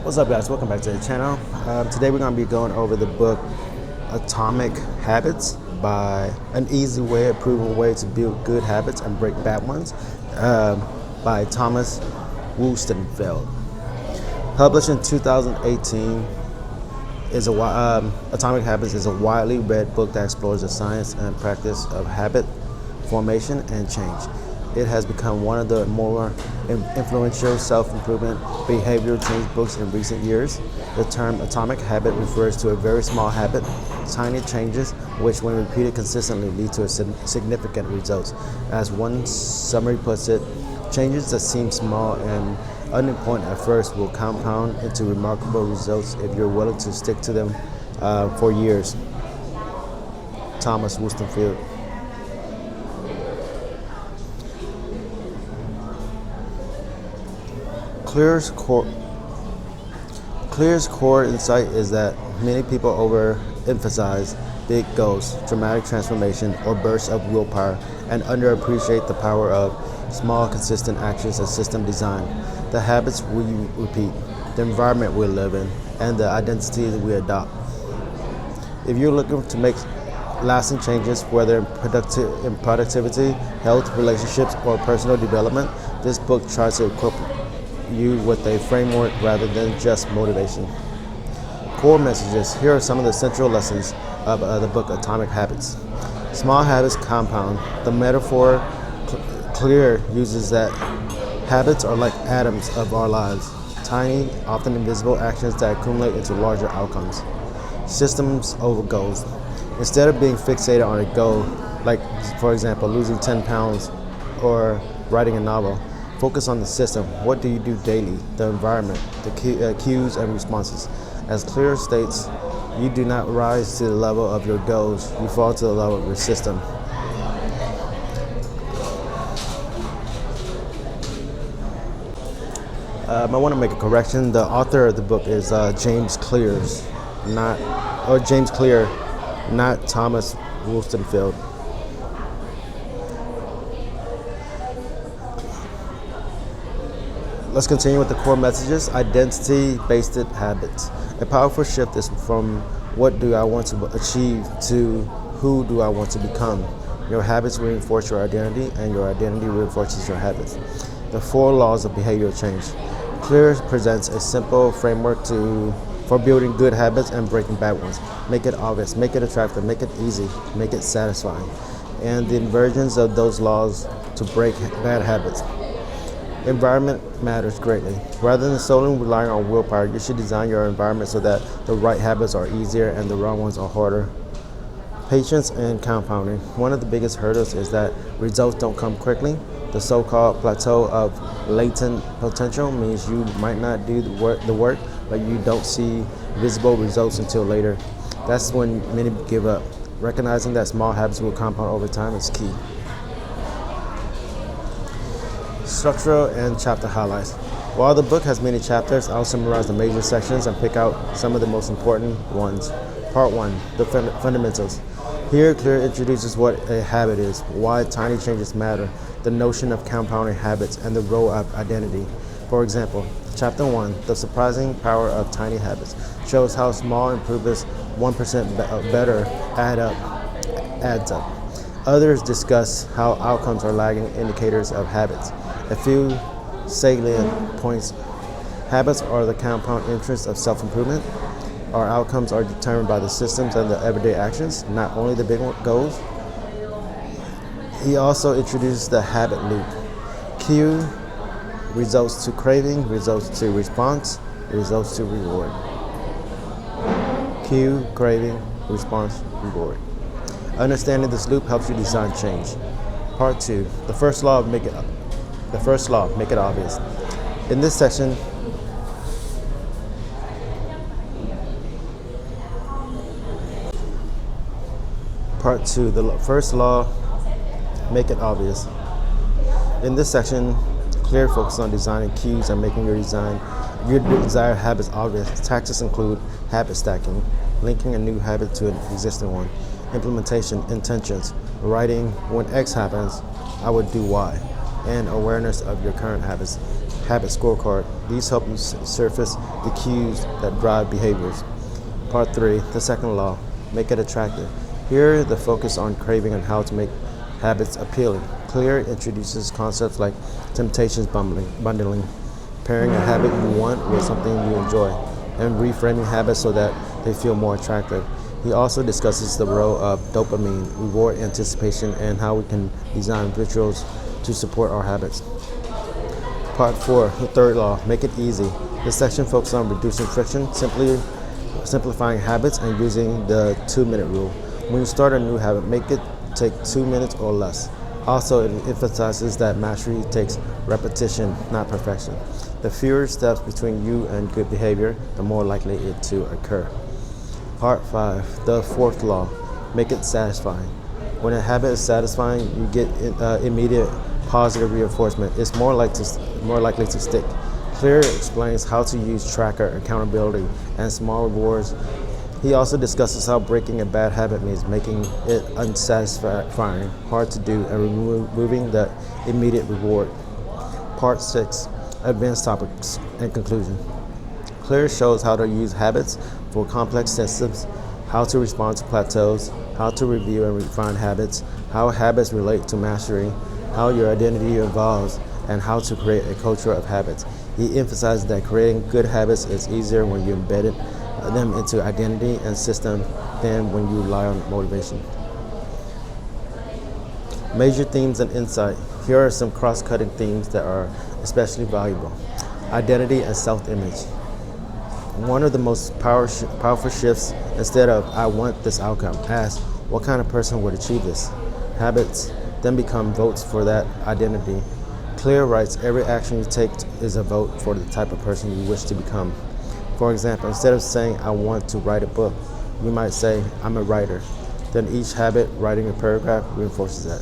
What's up, guys? Welcome back to the channel. Today we're going to be going over the book Atomic Habits, by an easy way, a proven way to build good habits and break bad ones, by Thomas Woolstenfeld. Published in 2018, Atomic Habits is a widely read book that explores the science and practice of habit formation and change. It has become one of the more influential self-improvement behavioral change books in recent years. The term atomic habit refers to a very small habit, tiny changes, which when repeated consistently lead to significant results. As one summary puts it, changes that seem small and unimportant at first will compound into remarkable results if you're willing to stick to them for years. Thomas Woolstenfeld. Clear's core insight is that many people overemphasize big goals, dramatic transformation, or bursts of willpower, and underappreciate the power of small, consistent actions and system design. The habits we repeat, the environment we live in, and the identity that we adopt. If you're looking to make lasting changes, whether in productivity, health, relationships, or personal development, this book tries to equip you with a framework rather than just motivation. Core messages. Here are some of the central lessons of the book Atomic Habits. Small habits compound. The metaphor Clear uses that habits are like atoms of our lives, tiny, often invisible actions that accumulate into larger outcomes. Systems over goals. Instead of being fixated on a goal, like for example losing 10 pounds or writing a novel, focus on the system. What do you do daily? The environment, the cues and responses. As Clear states, you do not rise to the level of your goals, you fall to the level of your system. I want to make a correction. The author of the book is James Clear, not Thomas Woolstenfeld. Let's continue with the core messages. Identity-based habits. A powerful shift is from what do I want to achieve to who do I want to become. Your habits reinforce your identity, and your identity reinforces your habits. The 4 laws of behavioral change. Clear presents a simple framework for building good habits and breaking bad ones. Make it obvious, make it attractive, make it easy, make it satisfying. And the inversions of those laws to break bad habits. Environment matters greatly. Rather than solely relying on willpower, you should design your environment so that the right habits are easier and the wrong ones are harder. Patience and compounding. One of the biggest hurdles is that results don't come quickly. The so-called plateau of latent potential means you might not do the work, but you don't see visible results until later. That's when many give up. Recognizing that small habits will compound over time is key. Structural and chapter highlights. While the book has many chapters, I'll summarize the major sections and pick out some of the most important ones. Part 1, the fundamentals. Here, Clear introduces what a habit is, why tiny changes matter, the notion of compounding habits, and the role of identity. For example, Chapter 1, the surprising power of tiny habits, shows how small improvements 1% better adds up. Others discuss how outcomes are lagging indicators of habits. A few salient points. Habits are the compound interest of self-improvement. Our outcomes are determined by the systems and the everyday actions, not only the big goals. He also introduces the habit loop. Cue, results to craving, results to response, results to reward. Cue, craving, response, reward. Understanding this loop helps you design change. Part 2, the first law, make it obvious. In this section, Part 2, the first law, make it obvious. In this section, Clear focuses on designing cues and making your desired habits obvious. Tactics include habit stacking, linking a new habit to an existing one, implementation, intentions, writing, when X happens, I would do Y, and awareness of your current habits, habit scorecard. These help you surface the cues that drive behaviors. Part 3, the second law, make it attractive. Here, the focus on craving and how to make habits appealing. Clear introduces concepts like temptations bundling, pairing a habit you want with something you enjoy, and reframing habits so that they feel more attractive. He also discusses the role of dopamine, reward anticipation, and how we can design rituals to support our habits. Part 4, the third law, make it easy. This section focuses on reducing friction, simplifying habits, and using the 2-minute rule. When you start a new habit, make it take 2 minutes or less. Also, it emphasizes that mastery takes repetition, not perfection. The fewer steps between you and good behavior, the more likely it to occur. Part 5, the fourth law, make it satisfying. When a habit is satisfying, you get immediate positive reinforcement. It's more likely to stick. Clear explains how to use tracker, accountability, and small rewards. He also discusses how breaking a bad habit means making it unsatisfying, hard to do, and removing the immediate reward. Part 6, advanced topics and conclusion. Clear shows how to use habits for complex systems, how to respond to plateaus, how to review and refine habits, how habits relate to mastery, how your identity evolves, and how to create a culture of habits. He emphasizes that creating good habits is easier when you embed them into identity and system than when you rely on motivation. Major themes and insight. Here are some cross-cutting themes that are especially valuable. Identity and self-image. One of the most powerful shifts, instead of "I want this outcome," ask, "What kind of person would achieve this?" Habits then become votes for that identity. Clear writes, every action you take is a vote for the type of person you wish to become. For example, instead of saying, "I want to write a book," you might say, "I'm a writer." Then each habit, writing a paragraph, reinforces that.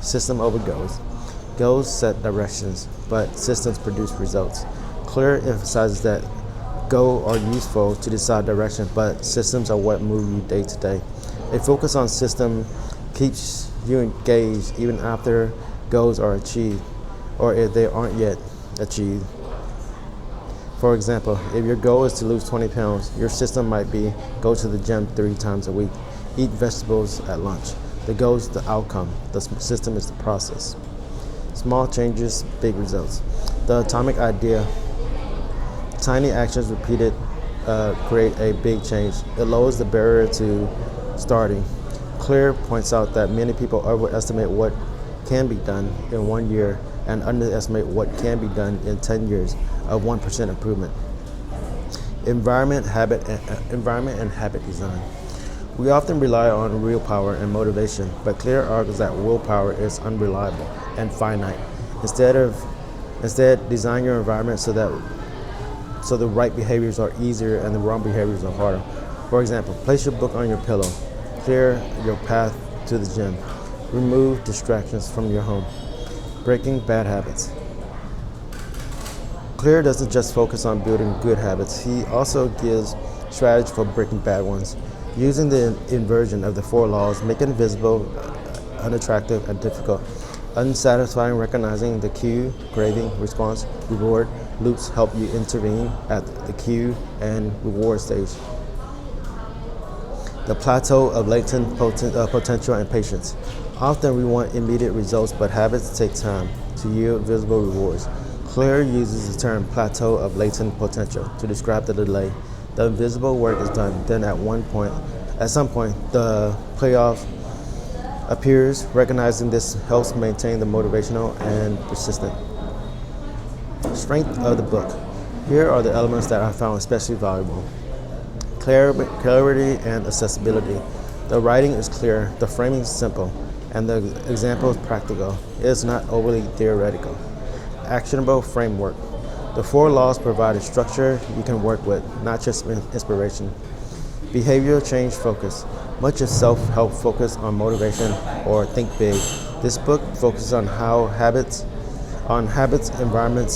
System over goals. Goals set directions, but systems produce results. Clear emphasizes that goals are useful to decide direction, but systems are what move you day to day. A focus on system keeps you engaged even after goals are achieved, or if they aren't yet achieved. For example, if your goal is to lose 20 pounds, your system might be go to the gym 3 times a week, eat vegetables at lunch. The goal is the outcome, the system is the process. Small changes, big results. The atomic idea. Tiny actions repeated create a big change. It lowers the barrier to starting. Clear points out that many people overestimate what can be done in 1 year and underestimate what can be done in 10 years of 1% improvement. Environment and habit design. We often rely on willpower and motivation, but Clear argues that willpower is unreliable and finite. Instead, design your environment so the right behaviors are easier and the wrong behaviors are harder. For example, place your book on your pillow. Clear your path to the gym. Remove distractions from your home. Breaking bad habits. Clear doesn't just focus on building good habits, he also gives strategy for breaking bad ones. Using the inversion of the 4 laws, make it invisible, unattractive, and difficult. Unsatisfying, recognizing the cue, craving, response, reward loops help you intervene at the cue and reward stage. The plateau of latent potential and patience. Often we want immediate results, but habits take time to yield visible rewards. Clear uses the term plateau of latent potential to describe the delay. The invisible work is done, then at some point, the payoff appears. Recognizing this helps maintain the motivational and persistent. Strength of the book. Here are the elements that I found especially valuable. Clarity and accessibility. The writing is clear, the framing is simple, and the example is practical. It is not overly theoretical. Actionable framework. The 4 laws provide a structure you can work with, not just inspiration. Behavioral change focus. Much of self-help focus on motivation or think big. This book focuses on habits, environment,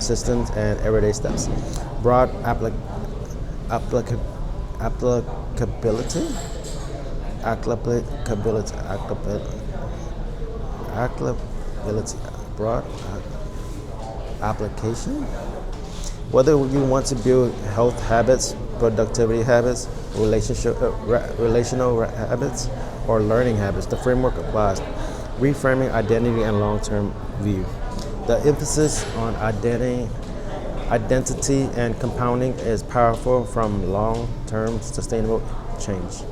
systems, and everyday steps. Broad applicability. Broad application. Whether you want to build health habits, productivity habits, relational habits, or learning habits, the framework applies. Reframing identity and long-term view. The emphasis on identity and compounding is powerful from long-term sustainable change.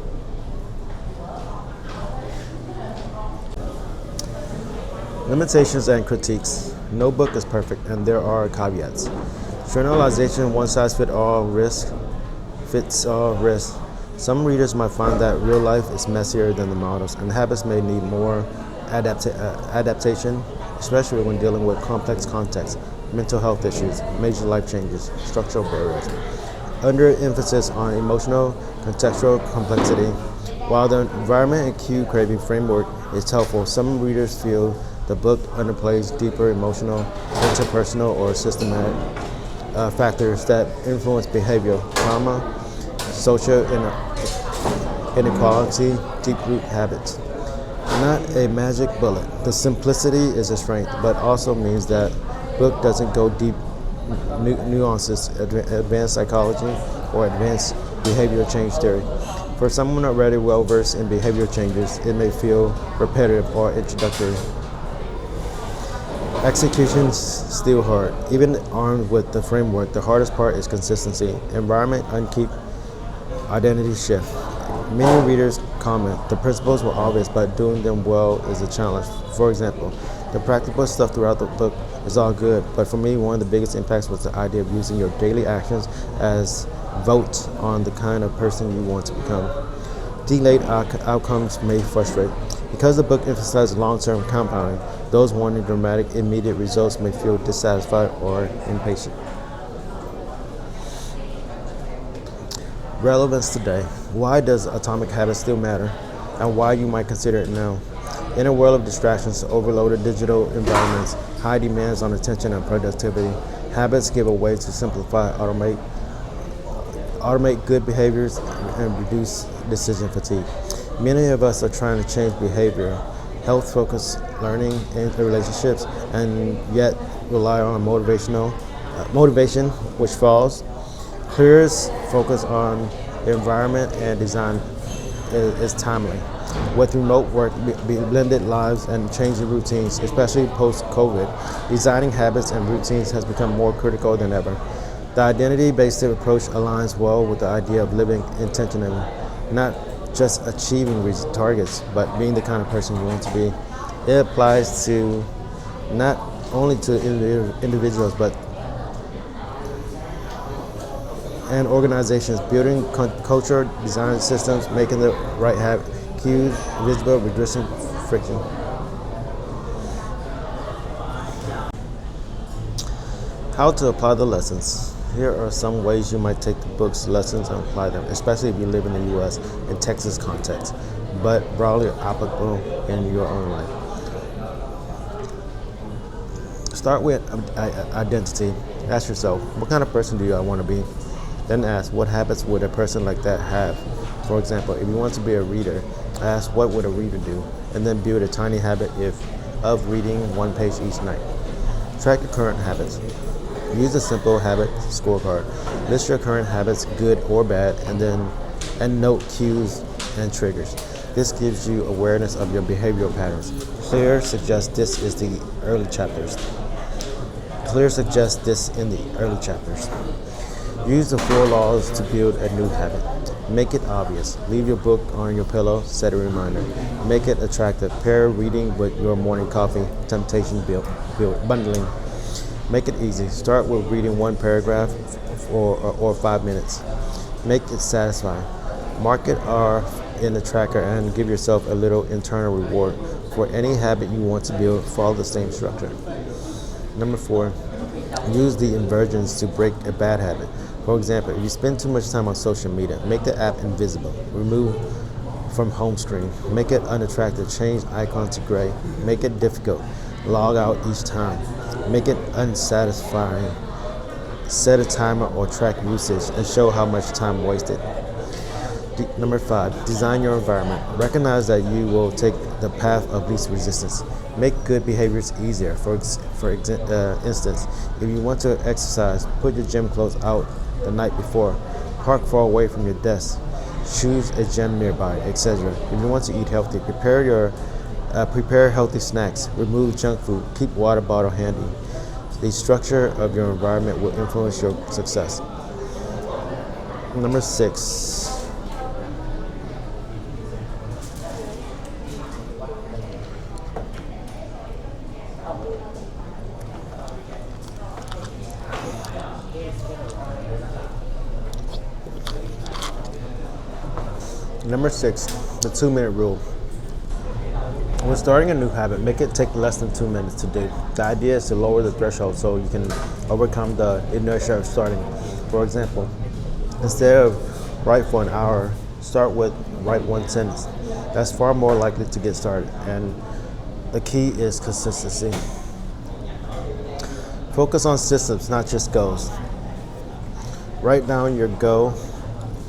Limitations and critiques. No book is perfect, and there are caveats. Generalization, fits all risk. Some readers might find that real life is messier than the models, and habits may need more adaptation, especially when dealing with complex contexts, mental health issues, major life changes, structural barriers. Under emphasis on emotional, contextual complexity. While the environment and cue craving framework is helpful, some readers feel the book underplays deeper emotional, interpersonal, or systematic factors that influence behavior, trauma, social inequality, deep-root habits. Not a magic bullet. The simplicity is a strength, but also means that book doesn't go deep nuances, advanced psychology, or advanced behavioral change theory. For someone already well-versed in behavioral changes, it may feel repetitive or introductory. Execution's still hard. Even armed with the framework, the hardest part is consistency. Environment, upkeep, identity shift. Many readers comment, the principles were obvious, but doing them well is a challenge. For example, the practical stuff throughout the book is all good, but for me, one of the biggest impacts was the idea of using your daily actions as votes on the kind of person you want to become. Delayed outcomes may frustrate. Because the book emphasizes long-term compounding, those wanting dramatic, immediate results may feel dissatisfied or impatient. Relevance today. Why does atomic habits still matter, and why you might consider it now? In a world of distractions, overloaded digital environments, high demands on attention and productivity, habits give a way to simplify, automate good behaviors, and reduce decision fatigue. Many of us are trying to change behavior, health-focused learning and relationships, and yet rely on motivation, which falls. Clear's focus on the environment and design is timely. With remote work, blended lives, and changing routines, especially post-COVID, designing habits and routines has become more critical than ever. The identity-based approach aligns well with the idea of living intentionally, not just achieving targets, but being the kind of person you want to be. It applies to not only to individuals, but and organizations, building culture, design systems, making the right cues visible, reducing friction. How to apply the lessons. Here are some ways you might take the book's lessons and apply them, especially if you live in the U.S. in Texas context, but broadly applicable in your own life. Start with identity. Ask yourself, what kind of person do I want to be? Then ask, what habits would a person like that have? For example, if you want to be a reader, ask, what would a reader do? And then build a tiny habit of reading one page each night. Track your current habits. Use a simple habit scorecard. List your current habits, good or bad, and note cues and triggers. This gives you awareness of your behavioral patterns. Clear suggests this in the early chapters. Use the 4 laws to build a new habit. Make it obvious. Leave your book on your pillow. Set a reminder. Make it attractive. Pair reading with your morning coffee. Temptation bundling. Make it easy. Start with reading one paragraph or 5 minutes. Make it satisfying. Mark it R in the tracker and give yourself a little internal reward. For any habit you want to build, follow the same structure. Number 4, use the inversions to break a bad habit. For example, if you spend too much time on social media, make the app invisible. Remove from home screen. Make it unattractive. Change icon to gray. Make it difficult. Log out each time. Make it unsatisfying. Set a timer or track usage and show how much time wasted. Number 5, design your environment. Recognize that you will take the path of least resistance. Make good behaviors easier. For instance, if you want to exercise, put your gym clothes out the night before. Park far away from your desk. Choose a gym nearby, etc. If you want to eat healthy, prepare healthy snacks. Remove junk food. Keep water bottle handy. The structure of your environment will influence your success. Number 6. Number 6, the 2-minute rule. When starting a new habit, make it take less than 2 minutes to do. The idea is to lower the threshold so you can overcome the inertia of starting. For example, instead of write for an hour, start with write one sentence. That's far more likely to get started, and the key is consistency. Focus on systems, not just goals. Write down your goal,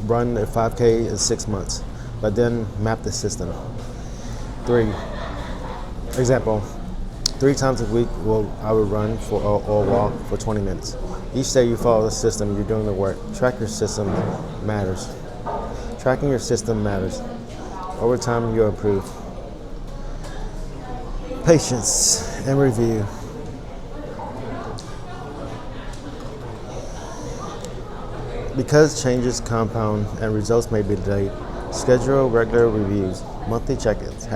run a 5K in 6 months, but then map the system. 3. Example, 3 times a week I will run or walk for 20 minutes. Each day you follow the system, you're doing the work. Track your system matters. Tracking your system matters. Over time you'll improve. Patience and review. Because changes compound and results may be delayed, schedule regular reviews, monthly check-ins,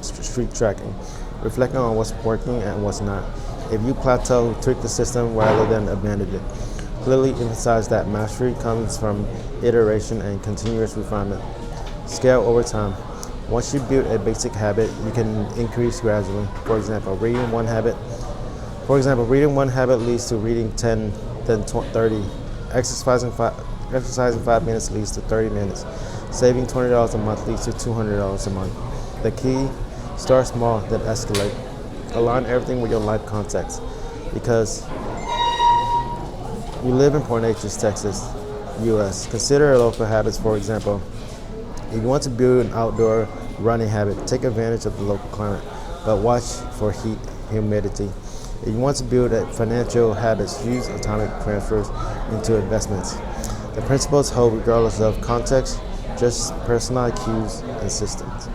streak tracking, reflecting on what's working and what's not. If you plateau, tweak the system rather than abandon it. Clearly emphasize that mastery comes from iteration and continuous refinement. Scale over time. Once you build a basic habit, you can increase gradually. For example, reading one habit leads to reading 10, then 30. Exercising 5 minutes leads to 30 minutes. Saving $20 a month leads to $200 a month. The key, start small, then escalate. Align everything with your life context. Because you live in Port Neches, Texas, U.S. Consider local habits, for example. If you want to build an outdoor running habit, take advantage of the local climate, but watch for heat, humidity. If you want to build financial habits, use atomic transfers into investments. The principles hold regardless of context, just personalized cues and systems.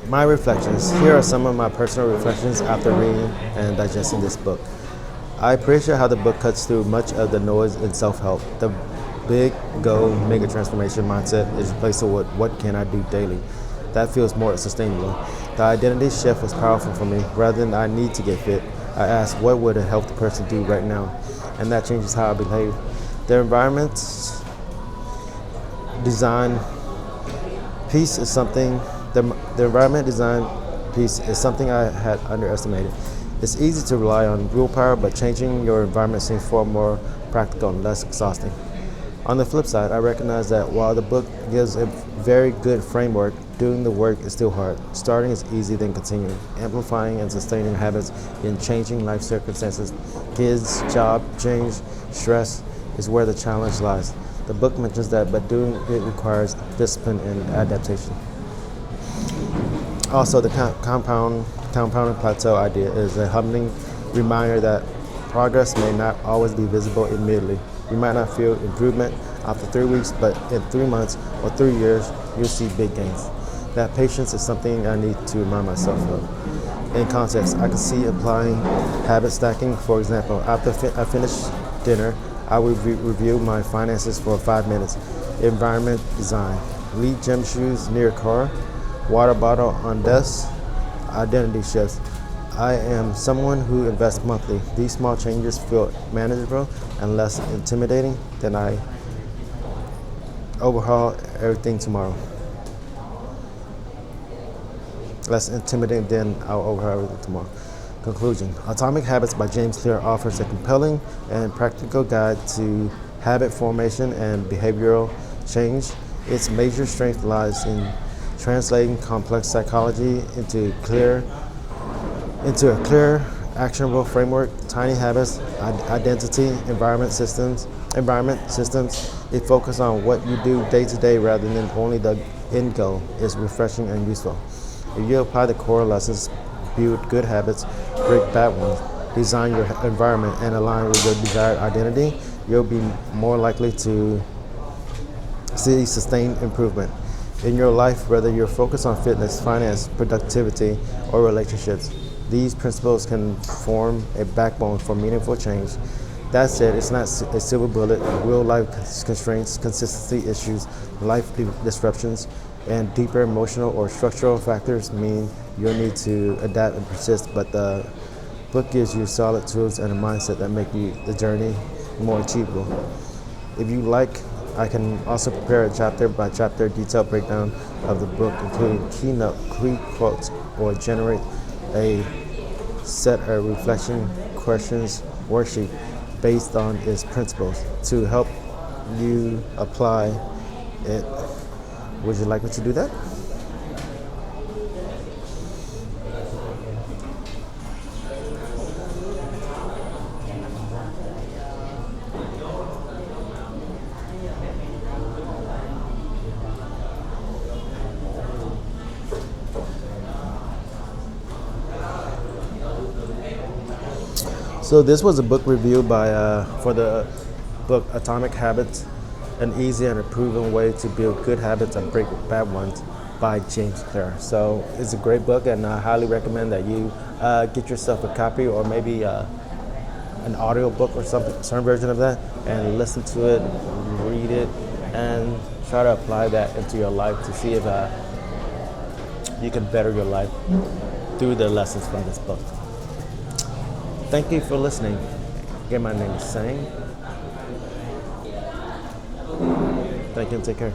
My reflections. Here are some of my personal reflections after reading and digesting this book. I appreciate how the book cuts through much of the noise in self-help. The big go mega transformation mindset is replaced with what can I do daily. That feels more sustainable. The identity shift was powerful for me. Rather than I need to get fit, I asked what would a healthy person do right now, and that changes how I behave. The environment design piece is something. The environment design piece is something I had underestimated. It's easy to rely on willpower, but changing your environment seems far more practical and less exhausting. On the flip side, I recognize that while the book gives a very good framework, doing the work is still hard. Starting is easier than continuing. Amplifying and sustaining habits in changing life circumstances, kids, job, change, stress, is where the challenge lies. The book mentions that, but doing it requires discipline and adaptation. Also, the compound and plateau idea is a humbling reminder that progress may not always be visible immediately. You might not feel improvement after 3 weeks, but in 3 months or 3 years, you'll see big gains. That patience is something I need to remind myself of. In context, I can see applying habit stacking. For example, after I finish dinner, I will review my finances for 5 minutes. Environment design. Leave gym shoes near car. Water bottle on desk. Identity shifts. I am someone who invests monthly. These small changes feel manageable and less intimidating than I overhaul everything tomorrow. Less intimidating than I'll overhaul everything tomorrow. Conclusion. Atomic Habits by James Clear offers a compelling and practical guide to habit formation and behavioral change. Its major strength lies in translating complex psychology into a clear, actionable framework. Tiny habits, identity, environment systems. It focuses on what you do day to day rather than only the end goal. Is refreshing and useful. If you apply the core lessons, build good habits, break bad ones, design your environment, and align with your desired identity, you'll be more likely to see sustained improvement in your life, whether you're focused on fitness, finance, productivity, or relationships. These principles can form a backbone for meaningful change. That said, it's not a silver bullet. Real life constraints, consistency issues, life disruptions, and deeper emotional or structural factors mean you'll need to adapt and persist. But the book gives you solid tools and a mindset that make the journey more achievable. If you like, I can also prepare a chapter by chapter detailed breakdown of the book, including key quotes, or generate a set of reflection questions worksheet based on its principles to help you apply it. Would you like me to do that? So this was a book review for the book Atomic Habits, an easy and a proven way to build good habits and break bad ones by James Clear. So it's a great book, and I highly recommend that you get yourself a copy, or maybe an audio book or something, some version of that, and listen to it, read it, and try to apply that into your life to see if you can better your life through the lessons from this book. Thank you for listening. Again, my name is Sang. Thank you and take care.